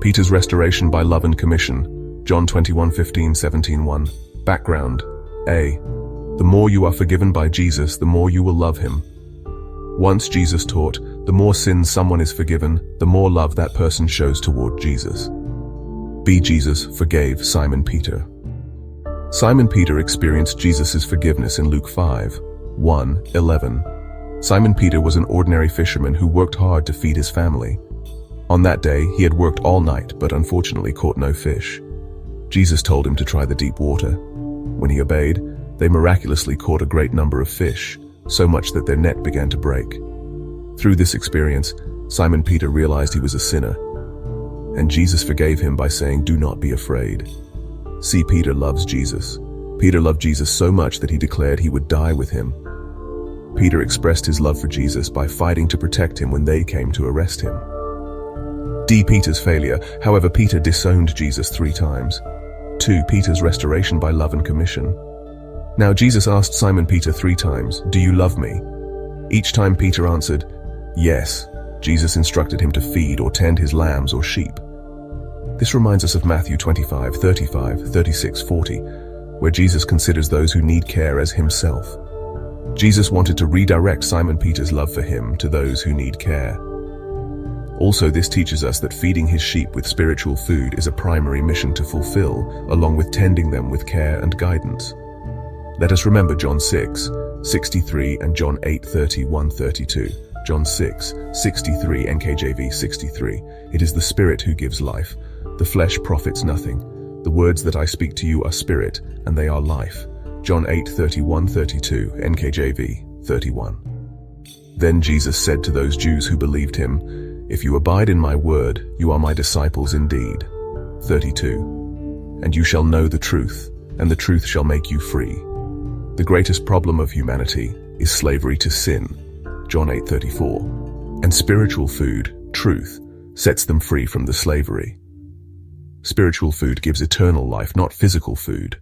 Peter's restoration by love and commission. John 21:15, 17:1. Background. A. The more you are forgiven by Jesus, the more you will love him. Once Jesus taught, the more sins someone is forgiven, the more love that person shows toward Jesus. B. Jesus forgave Simon Peter. Simon Peter experienced Jesus' forgiveness in Luke 5:1-11. Simon Peter was an ordinary fisherman who worked hard to feed his family. On that day, he had worked all night, but unfortunately caught no fish. Jesus told him to try the deep water. When he obeyed, they miraculously caught a great number of fish, so much that their net began to break. Through this experience, Simon Peter realized he was a sinner, and Jesus forgave him by saying, "Do not be afraid." See, Peter loves Jesus. Peter loved Jesus so much that he declared he would die with him. Peter expressed his love for Jesus by fighting to protect him when they came to arrest him. D. Peter's failure. However, Peter disowned Jesus 3 times. 2. Peter's restoration by love and commission. Now Jesus asked Simon Peter 3 times, "Do you love me?" Each time Peter answered, "Yes." Jesus instructed him to feed or tend his lambs or sheep. This reminds us of Matthew 25:35, 36:40, where Jesus considers those who need care as himself. Jesus wanted to redirect Simon Peter's love for him to those who need care. Also, this teaches us that feeding his sheep with spiritual food is a primary mission to fulfill, along with tending them with care and guidance. Let us remember John 6:63 and John 8:31-32. John 6:63 NKJV 63. It is the Spirit who gives life. The flesh profits nothing. The words that I speak to you are spirit, and they are life. John 8:31-32 NKJV 31. Then Jesus said to those Jews who believed him, "If you abide in my word, you are my disciples indeed." 32. And you shall know the truth, and the truth shall make you free. The greatest problem of humanity is slavery to sin. John 8:34. And spiritual food, truth, sets them free from the slavery. Spiritual food gives eternal life, not physical food.